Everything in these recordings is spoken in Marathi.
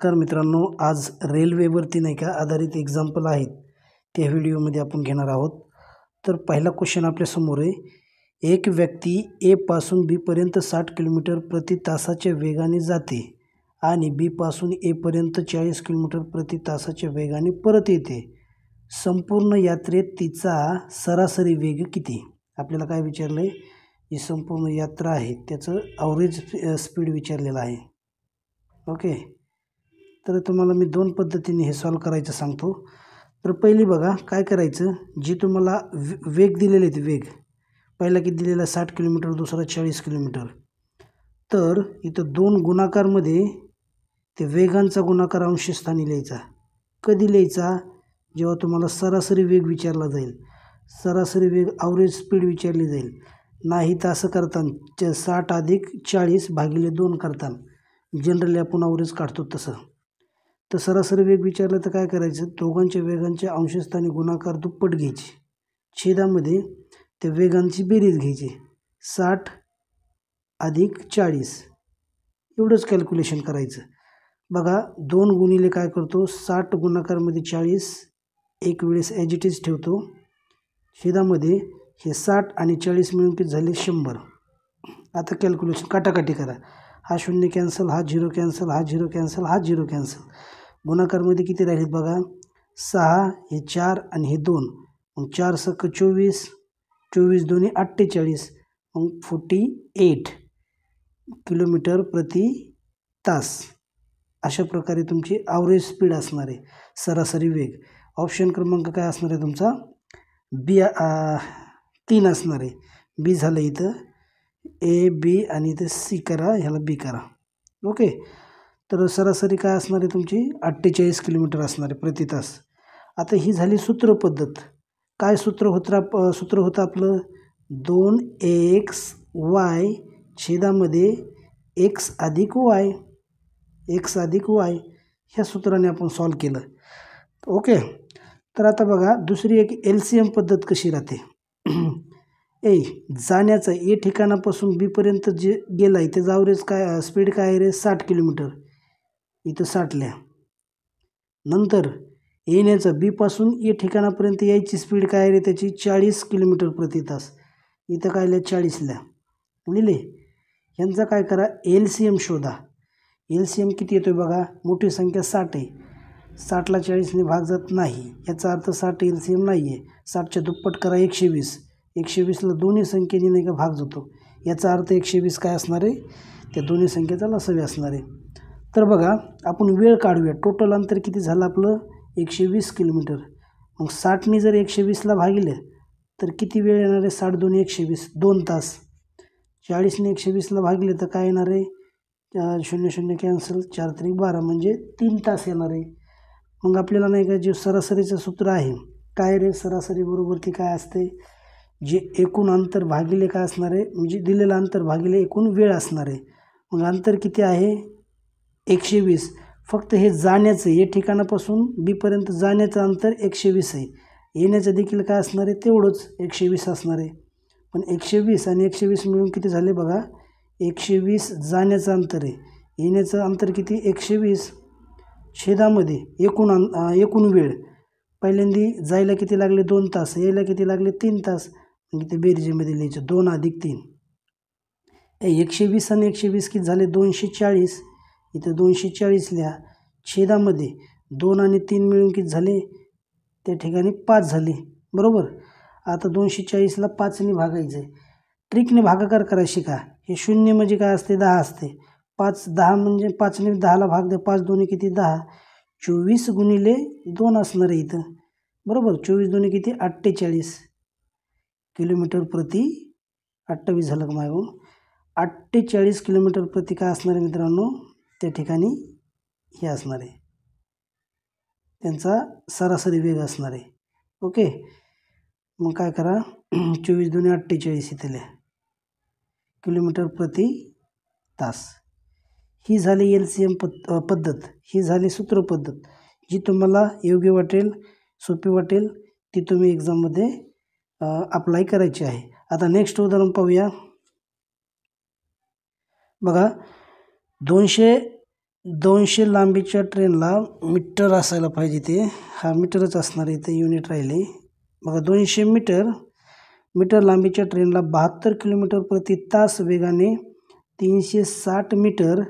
तर मित्रांनो, आज रेल्वेवरती नाही का आधारित एक्झाम्पल आहेत, त्या व्हिडिओमध्ये आपण घेणार आहोत. तर पहिला क्वेश्चन आपल्यासमोर आहे. एक व्यक्ती ए पासून बी पर्यंत 60 किलोमीटर प्रति तासाच्या वेगाने जाते आणि बी पासून ए पर्यंत 40 किलोमीटर प्रति तासाच्या वेगाने परत येते. संपूर्ण यात्रेत तिचा सरासरी वेग किती? आपल्याला काय विचारलं आहे? जी संपूर्ण यात्रा आहे त्याचं ॲव्हरेज स्पीड विचारलेलं आहे. ओके, तर तुम्हाला मी दोन पद्धतीने हे सॉल्व करायचं सांगतो. तर पहिली बघा काय करायचं, जी तुम्हाला वेग दिलेले आहेत, वेग पहिला किती दिलेला 60 किलोमीटर, दुसरा 40 किलोमीटर. तर इथं दोन गुणाकारमध्ये ते वेगांचा गुणाकार अंशस्थानी लिहायचा. कधी लिहायचा? जेव्हा तुम्हाला सरासरी वेग विचारला जाईल, सरासरी वेग ॲव्हरेज स्पीड विचारली जाईल. नाही तर असं करताना 60 अधिक 40 भागिले 2 करताना जनरली आपण ॲव्हरेज काढतो तसं. तर सरासरी वेग विचारलं तर काय करायचं, दोघांच्या वेगांच्या अंशस्थानी गुणाकार दुप्पट घ्यायची, छेदामध्ये त्या वेगांची बेरीज घ्यायची. 60 अधिक 40 एवढंच कॅल्क्युलेशन करायचं. बघा 2 गुणिले काय करतो, 60 गुणाकारमध्ये 40 एक वेळेस ॲज इट इज ठेवतो, छेदामध्ये हे 60 आणि 40 मिळून किती झाले 100. आता कॅल्क्युलेशन काटाकाटी करा. हा 0 कॅन्सल, हा 0 कॅन्सल, हा 0 कॅन्सल, हा 0 कॅन्सल. गुणाकारमध्ये किती राहिलेत बघा, 6, हे 4 आणि हे 2. मग 4 सक 24, 24 दोन्ही 48, मग 48 किलोमीटर प्रति तास. अशा प्रकारे तुमची ॲव्हरेज स्पीड असणार आहे, सरासरी वेग. ऑप्शन क्रमांक काय असणार आहे तुमचा? बी 3 असणार आहे. बी झालं इथं ए बी आणि इथं सी करा, ह्याला बी करा. ओके, तर सरासरी काय असणार आहे तुमची 48 किलोमीटर असणार आहे प्रति तास. आता ही झाली सूत्र पद्धत. काय सूत्र होतं आपलं? 2xy छेदामध्ये x अधिक y, x अधिक y ह्या सूत्राने आपण सॉल्व केलं. ओके, तर आता बघा दुसरी एक LCM पद्धत कशी राहते. जाण्याचा ए ठिकाणापासून बी पर्यंत जे गेला आहे त्याचा ॲव्हरेज काय स्पीड काय आहे रे? 60 किलोमीटर. इथं 60 लिहा. नंतर येण्याचा बी पासून ए ठिकाणापर्यंत यायची स्पीड काय आहे रे त्याची? 40 किलोमीटर प्रति तास. इथं काय लिहा? 40 लिहा. लिहिले. ह्यांचा काय करा, LCM शोधा. LCM किती येतोय बघा, मोठी संख्या 60 आहे, 60ला 40ने भाग जात नाही, याचा अर्थ 60 LCM नाही आहे. 60च्या दुप्पट करा 120, 120ला दोन्ही संख्येने नाही का भाग जातो, याचा अर्थ 120 काय असणार आहे, त्या दोन्ही संख्येचा लसावी असणार आहे. तर बघा आपण वेळ काढूया. टोटल अंतर किती झालं आपलं? 120 किलोमीटर. मग 60ने जर 120ला भागिले तर किती वेळ येणार आहे? 60 2 120, 2 तास. 40ने 120ला भागिले तर काय येणार आहे? 0 0 कॅन्सल, 4 3 12 म्हणजे 3 तास येणार आहे. मग आपल्याला नाही का जे सरासरीचं सूत्र आहे काय रे, सरासरी बरोबर ती काय असते, जे एकूण अंतर भागिले काय असणार आहे, म्हणजे दिलेलं अंतर भागिले एकूण वेळ असणार आहे. मग अंतर किती आहे? 120. फक्त हे जाण्याचं, या ठिकाणापासून बीपर्यंत जाण्याचं अंतर 120 आहे. येण्याचं देखील काय असणार आहे? तेवढंच 120 असणार आहे. पण 120 आणि 120 मिळून किती झाले बघा, 120 जाण्याचं अंतर आहे, येण्याचं अंतर किती? 120. छेदामध्ये एकूण वेळ पहिल्यांदी जायला किती लागले? 2 तास, यायला किती लागले? 3 तास. म्हणजे ते बेरजेमध्ये लिहायचं 2 अधिक 3. 120 आणि 120 किती झाले? 240. इथं 240 लिहा. छेदामध्ये 2 आणि 3 मिळून किती झाले? त्या ठिकाणी 5 झाले, बरोबर. आता 240ला 5ने भागायचं आहे. ट्रिकने भागाकार करायला शिका. हे 0 म्हणजे काय असते? 10 असते. 5 10 म्हणजे 5ने 10ला भाग द्या, 5 दोन्ही किती? 10. 24 गुणिले 2 असणार आहे इथं, बरोबर. 24 दोन्ही किती? 48 किलोमीटर प्रति 28 झालं का मागून? 48 किलोमीटर प्रति काय असणार आहे मित्रांनो? त्या ठिकाणी हे असणार आहे, त्यांचा सरासरी वेग असणार आहे. ओके, मग काय करा, 24 दोन्ही 48 इथे लिहा, किलोमीटर प्रति तास. ही झाली LCM पद्धत, ही झाली सूत्र पद्धत. जी तुम्हाला योग्य वाटेल, सोपी वाटेल ती तुम्ही एक्झाममध्ये अप्लाय करायची आहे. आता नेक्स्ट उदाहरण पाहूया. बघा 200 200 लांबीच्या ट्रेनला मीटर असायला पाहिजे, ते हा मीटरच असणार आहे, इथे युनिट राहिले बघा. 200 मीटर लांबीच्या ट्रेनला 72 किलोमीटर प्रति तास वेगाने 360 मीटर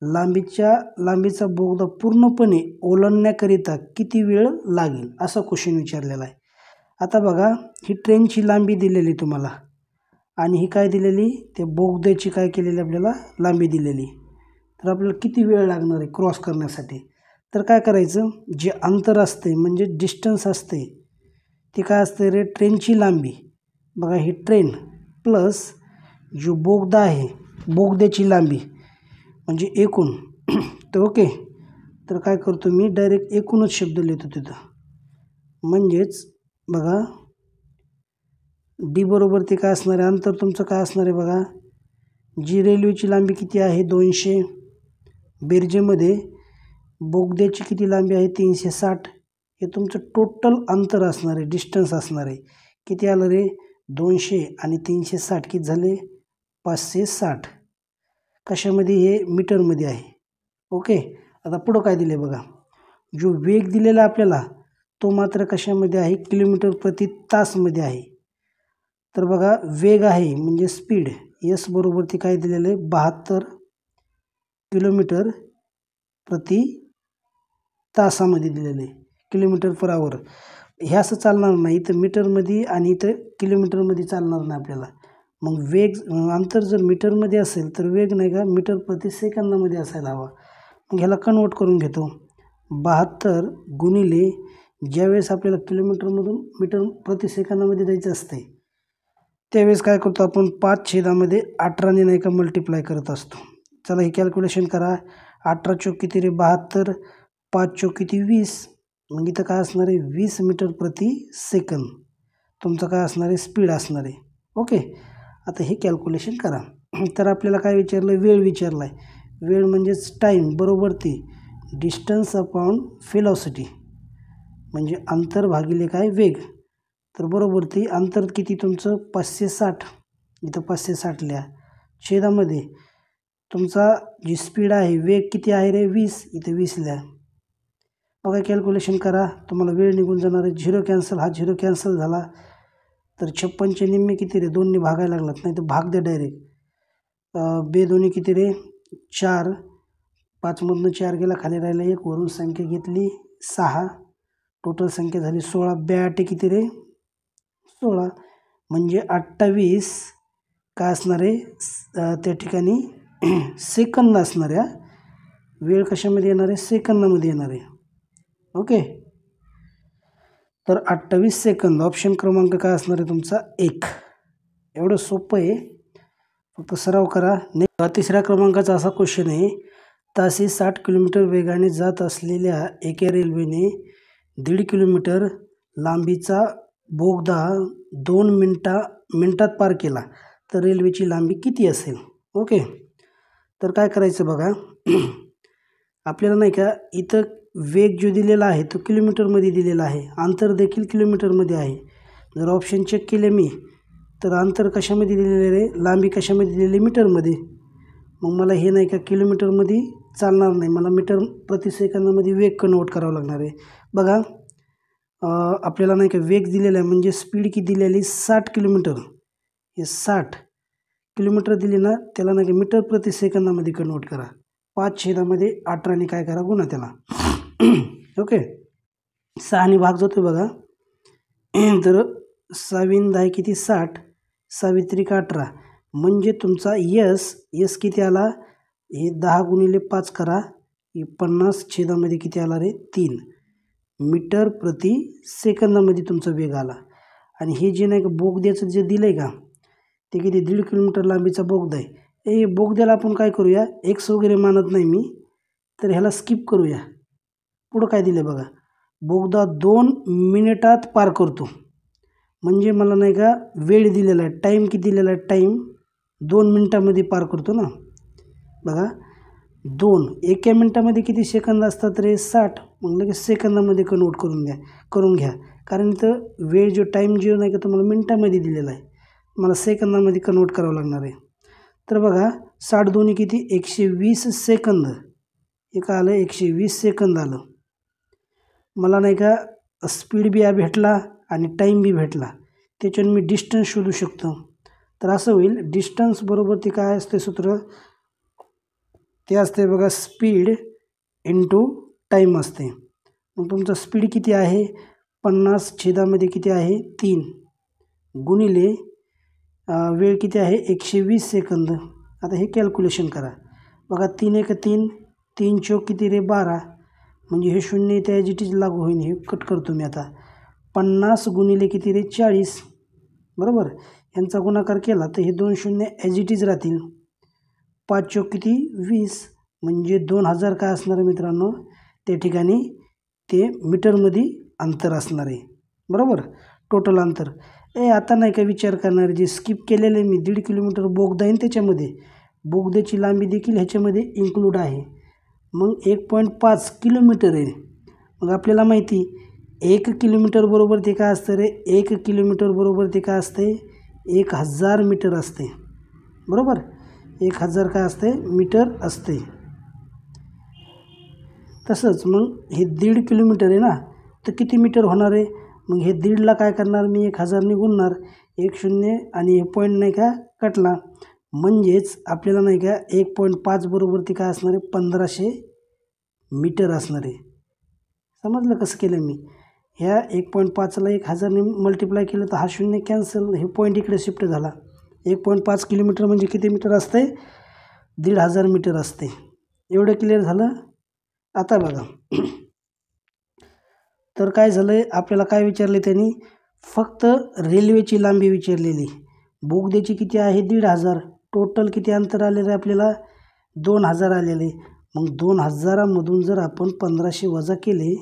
लांबीचा बोगदा पूर्णपणे ओलांडण्याकरिता किती वेळ लागेल, असा क्वेश्चन विचारलेला आहे. आता बघा, ही ट्रेनची लांबी दिलेली तुम्हाला आणि ही काय दिलेली, ते बोगद्याची काय केलेली आपल्याला लांबी दिलेली. तर आपल्याला किती वेळ लागणार आहे क्रॉस करण्यासाठी. तर काय करायचं, जे अंतर असते म्हणजे डिस्टन्स असते ते काय असते रे, ट्रेनची लांबी. बघा, ही ट्रेन प्लस जो बोगदा आहे बोगद्याची लांबी म्हणजे एकूण. तर ओके, तर काय करतो मी, डायरेक्ट एकूणच शब्द लिहितो तिथं. म्हणजेच बघा, डी बरोबर ते काय असणार आहे, अंतर तुमचं काय असणार आहे बघा. जी रेल्वेची लांबी किती आहे 200, बेरजेमध्ये बोगद्याची किती लांबी आहे 360, हे तुमचं टोटल अंतर असणार आहे, डिस्टन्स असणार आहे. किती आलं रे, 200 आणि 360 किती झाले 560. कशामध्ये, हे मीटरमध्ये आहे. ओके, आता पुढं काय दिले बघा, जो वेग दिलेला आपल्याला तो मात्र कशामध्ये आहे, किलोमीटर प्रति तासमध्ये आहे. तर बघा, वेग आहे म्हणजे स्पीड, एस बरोबर ते काय दिलेलं आहे 72 किलोमीटर प्रति तासामध्ये दिलेलं आहे, किलोमीटर पर आवर. हे असं चालणार नाही, इथं मीटरमध्ये आणि इथं किलोमीटरमध्ये चालणार नाही आपल्याला. मग वेग अंतर जर मीटरमध्ये असेल तर वेग नाही का मीटर प्रति सेकंदामध्ये असायला हवा. मग ह्याला कन्वर्ट करून घेतो, 72 गुणिले ज्यावेळेस आपल्याला किलोमीटरमधून मीटर प्रति सेकंदामध्ये जायचं असते त्यावेळेस काय करतो आपण 5/18ने नाही का मल्टिप्लाय करत असतो. चला हे कॅल्क्युलेशन करा. 18 चौक किती रे 72, 5 चौक किती 20, मग इथं काय असणार आहे 20 मीटर प्रति सेकंद तुमचं काय असणार आहे स्पीड असणार आहे. ओके, आता हे कॅल्क्युलेशन करा. तर आपल्याला काय विचारलं, वेळ विचारला आहे. वेळ म्हणजेच टाईम बरोबर ती डिस्टन्स अपॉन व्हेलॉसिटी म्हणजे अंतर भागिले काय वेग. तर बरोबर ती अंतर किती तुमचं 560, इथं 560 लिहा, छेदामध्ये तुमचा जी स्पीड आहे वेग किती आहे रे 20, इथं 20 लिहा. बघा कॅल्क्युलेशन करा, तुम्हाला वेळ निघून जाणार आहे. 0 कॅन्सल, हा 0 कॅन्सल झाला. तर 56 निम्मे किती रे, 2ने भागायला लागलात, नाही तर भाग द्या डायरेक्ट. बेदोन्ही किती रे 4, 5मधनं 4 गेला, खाली राहिला 1, वरून संख्या घेतली 6, टोटल संख्या झाली 16. 82 किती रे 16, म्हणजे 28 काय असणार आहे त्या ठिकाणी सेकंद असणार आहे. वेळ कशामध्ये येणार आहे, सेकंदामध्ये येणार आहे. ओके, तर 28 सेकंद. ऑप्शन क्रमांक काय असणार आहे तुमचा 1. एवढं सोपं आहे, फक्त सराव करा. तिसऱ्या क्रमांकाचा असा क्वेश्चन आहे, ताशी 60 किलोमीटर वेगाने जात असलेल्या एका रेल्वेने 1.5 किलोमीटर लांबीचा बोगदा 2 मिनिटात पार केला तर रेल्वेची लांबी किती असेल. ओके, तर काय करायचं बघा, आपल्याला नाही का इथं वेग जो दिलेला आहे तो किलोमीटरमध्ये दिलेला आहे, अंतर देखील किलोमीटरमध्ये आहे. जर ऑप्शन चेक केले मी तर अंतर कशामध्ये दिलेलं आहे, लांबी कशामध्ये दिलेली मीटरमध्ये. मग मला हे नाही का किलोमीटरमध्ये चालणार नाही, मला मीटर प्रति सेकंदामध्ये वेग कन्वर्ट करावं लागणार आहे. बघा आपल्याला नाही का वेग दिलेला आहे म्हणजे स्पीड किती दिलेली 60 किलोमीटर, हे 60 किलोमीटर दिली ना, त्याला नाही का मीटर प्रति सेकंदामध्ये कन्वर्ट करा. 5/18ने काय करा गुणा त्याला. ओके, 6ने भाग जातो बघा. तर 6×10 किती 60, 6×3 18, म्हणजे तुमचा यस किती आला, हे 10 गुणिले 5 करा, 50 छेदामध्ये किती आला रे 3 मीटर प्रति सेकंदामध्ये तुमचा वेग आला. आणि हे जे नाही का बोगद्याचं जे दिलं आहे का ते किती 1.5 किलोमीटर लांबीचा बोगदा आहे. हे बोगद्याला आपण काय करूया, एक्स वगैरे मानत नाही मी, तर ह्याला स्किप करूया. पुढं काय दिलं बघा, बोगदा 2 मिनिटात पार करतो, म्हणजे मला नाही का वेळ दिलेला आहे, टाईम किती दिलेला आहे, टाईम 2 मिनिटामध्ये पार करतो ना. बघा 2 एका मिनिटामध्ये किती सेकंद असतात रे 60, मग लगेच सेकंदामध्ये कन्वर्ट करून घ्या, कारण इथं वेळ जो टाईम जो नाही का तुम्हाला मिनिटामध्ये दिलेला आहे, मला सेकंदामध्ये कन्वर्ट करावं लागणार आहे. तर बघा 60 दोन्ही किती 120 सेकंद, हे काय आलं 120 सेकंद आलं. मला नाही का स्पीड बी भेटला आणि टाईम बी भेटला. त्याच्यानं मी डिस्टन्स शोधू शकतो. तर असं होईल डिस्टन्स बरोबर ते काय असते सूत्र ते असते बघा स्पीड इंटू टाईम असते. मग तुमचा स्पीड किती आहे 50 छेदामध्ये किती आहे 3 गुणिले वेळ किती आहे 120 सेकंद. आता हे कॅल्क्युलेशन करा बघा 3 1 3 3 चौक किती रे 12 म्हणजे हे शून्य इथे ॲज इट इज लागू होईल. हे कट करतो मी आता 50 गुणिले किती रे 40 बरोबर. यांचा गुणाकार केला तर हे 2 शून्य ॲज इट इज राहतील. 5 चौक किती 20 म्हणजे 2000 काय असणार आहे मित्रांनो त्या ठिकाणी ते मीटरमध्ये अंतर असणार आहे बरोबर टोटल अंतर. आता नाही का विचार करणार जे स्किप केलेलं आहे मी 1.5 किलोमीटर बोगदा आहे त्याच्यामध्ये बोगद्याची लांबी देखील ह्याच्यामध्ये इन्क्लूड आहे. मग 1.5 किलोमीटर आहे. मग आपल्याला माहिती 1 किलोमीटर बरोबर ते काय असतं रे 1 किलोमीटर बरोबर ते काय असते 1000 मीटर असते बरोबर. 1000 काय असते मीटर असते. तसंच मग हे 1.5 किलोमीटर आहे ना तर किती मीटर होणार आहे. मग हे 1.5ला काय करणार मी 1000ने गुणणार 1 शून्य आणि हे पॉईंट नाही का कटला म्हणजेच आपल्याला नाही का 1.5 बरोबर ते काय असणार आहे 1500 मीटर असणार आहे. समजलं कसं केलं मी. ह्या 1.5ला 1000ने मल्टिप्लाय केलं तर हा शून्य कॅन्सल हे पॉईंट इकडे शिफ्ट झाला. 1.5 किलोमीटर म्हणजे किती मीटर असते 1500 मीटर असते. एवढं क्लिअर झालं. आता बघा तर काय झालं आहे आपल्याला काय विचारले त्यांनी फक्त रेल्वेची लांबी विचारलेली. बोगद्याची किती आहे 1500 टोटल किती अंतर आलेलं आहे आपल्याला 2000 आलेले. मग 2000मधून जर आपण 1500 वजा केले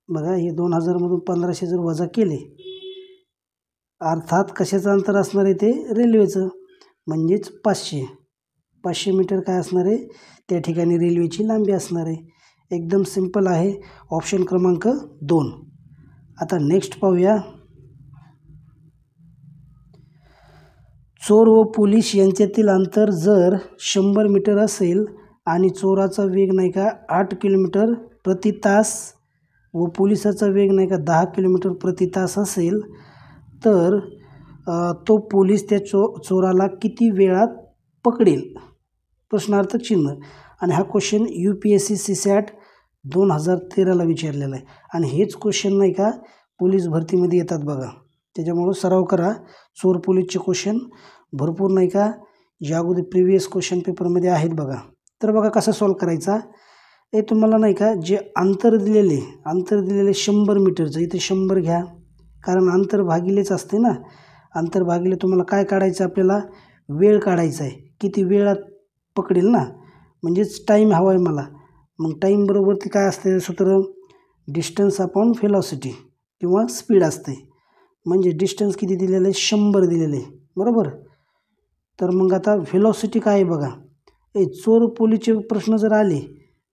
बघा हे 2000मधून 1500 जर वजा केले अर्थात कशाचं अंतर असणार आहे ते रेल्वेचं म्हणजेच 500 मीटर काय असणार आहे त्या ठिकाणी रेल्वेची लांबी असणार आहे. एकदम सिंपल आहे ऑप्शन क्रमांक 2. आता नेक्स्ट पाहूया. चोर व पोलीस यांच्यातील अंतर जर 100 मीटर असेल आणि चोराचा वेग नाही का 8 किलोमीटर प्रति तास व पोलिसाचा वेग नाही का 10 किलोमीटर प्रति तास असेल तर तो पोलीस त्या चोराला किती वेळात पकडेल प्रश्नार्थक चिन्ह. आणि हा क्वेश्चन UPSC CSAT 2013ला विचारलेला आहे. आणि हेच क्वेश्चन नाही का पोलीस भरतीमध्ये येतात बघा. त्याच्यामुळं सराव करा. चोर पोलीसचे क्वेश्चन भरपूर नाही का या अगोदर प्रिव्हियस क्वेश्चन पेपरमध्ये आहेत बघा. तर बघा कसा सॉल्व करायचा. हे तुम्हाला नाही का जे अंतर दिलेले 100 मीटरचं इथे 100 घ्या कारण अंतर भागिलेच असते ना. अंतर भागिले तुम्हाला काय काढायचं आपल्याला वेळ काढायचा आहे किती वेळात पकडेल ना म्हणजेच टाईम हवा आहे मला. मग टाईम बरोबर ते काय असते सूत्र डिस्टन्स अपॉन व्हेलॉसिटी किंवा स्पीड असते. म्हणजे डिस्टन्स किती दिलेलं आहे 100 दिलेलं आहे बरोबर. तर मग आता व्हेलॉसिटी काय आहे बघा. चोर पोलीसचे प्रश्न जर आले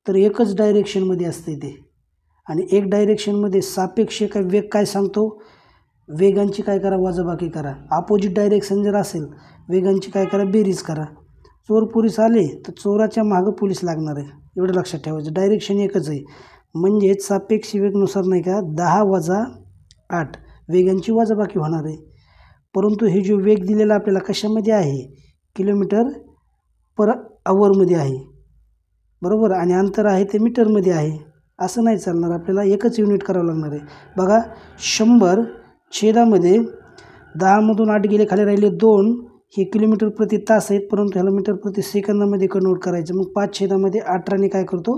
तर एकच डायरेक्शनमध्ये असते ते आणि एक डायरेक्शनमध्ये सापेक्ष काय वेग काय सांगतो वेगांची काय करा वजाबाकी करा. अपोजिट डायरेक्शन जर असेल वेगांची काय करा बेरीज करा. चोर पोलीस आले तर चोराच्या मागं पोलीस लागणार आहे एवढं लक्षात ठेवायचं. डायरेक्शन एकच आहे म्हणजेच सापेक्ष वेगनुसार नाही का 10 वजा 8 वेगांची वजाबाकी होणार आहे. परंतु हे जो वेग दिलेला आपल्याला कशामध्ये आहे किलोमीटर पर आवरमध्ये आहे बरोबर आणि अंतर आहे ते मीटरमध्ये आहे. असं नाही चालणार आपल्याला एकच युनिट करावं लागणार आहे. बघा 100 छेदामध्ये 10मधून 8 गेले खाली राहिले 2 हे किलोमीटर प्रति तास आहेत परंतु ह्याला मीटर प्रति सेकंदामध्ये कन्वर्ट करायचं. मग 5 छेदामध्ये 18ने काय करतो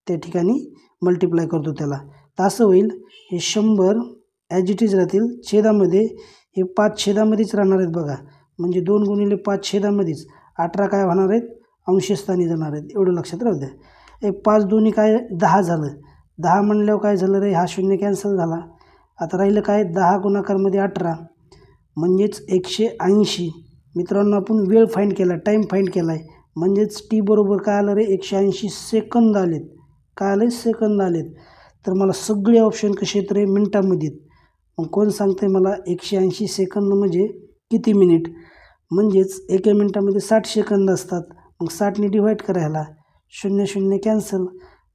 त्या ठिकाणी मल्टिप्लाय करतो त्याला तर असं होईल. हे 100 ॲज इट इज राहतील छेदामध्ये हे 5 छेदामध्येच राहणार आहेत बघा म्हणजे 2 गुणिले 5 छेदामध्येच 18 काय होणार आहेत अंशस्थानी जाणार आहेत एवढं लक्षात राहू द्या. 5 दोन्ही काय 10 झालं 10 म्हणल्यावर काय झालं रे हा शून्य कॅन्सल झाला. आता राहिलं काय 10 गुणाकारमध्ये 18 म्हणजेच 180. मित्रांनो आपण वेळ फाईंड केला टाईम फाईंड केला आहे म्हणजेच टी बरोबर काय आलं रे 180 सेकंद आलेत. काय आले सेकंद आलेत. तर मला सगळे ऑप्शन कसे आहेत रे मिनटामध्ये. मग कोण सांगते मला 180 सेकंद म्हणजे किती मिनिट म्हणजेच एका मिनटामध्ये 60 सेकंद असतात. मग 60ने डिवाईड करायला 0 0 कॅन्सल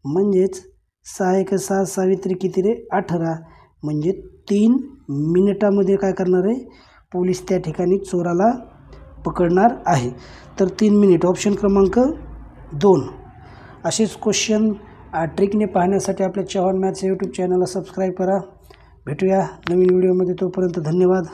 म्हणजेच 6 एक 6, 6 त्रिक किती रे 18, म्हणजे 3 मिनिटामध्ये काय करणार आहे, पोलीस त्या ठिकाणी चोराला पकडणार आहे. तर 3 मिनिट ऑप्शन क्रमांक 2. असेच क्वेश्चन ट्रिकने पाहण्यासाठी आपल्या चव्हाण मॅथ्स यूट्यूब चॅनलला सबस्क्राईब करा. भेटूया नवीन व्हिडिओमध्ये, तोपर्यंत धन्यवाद.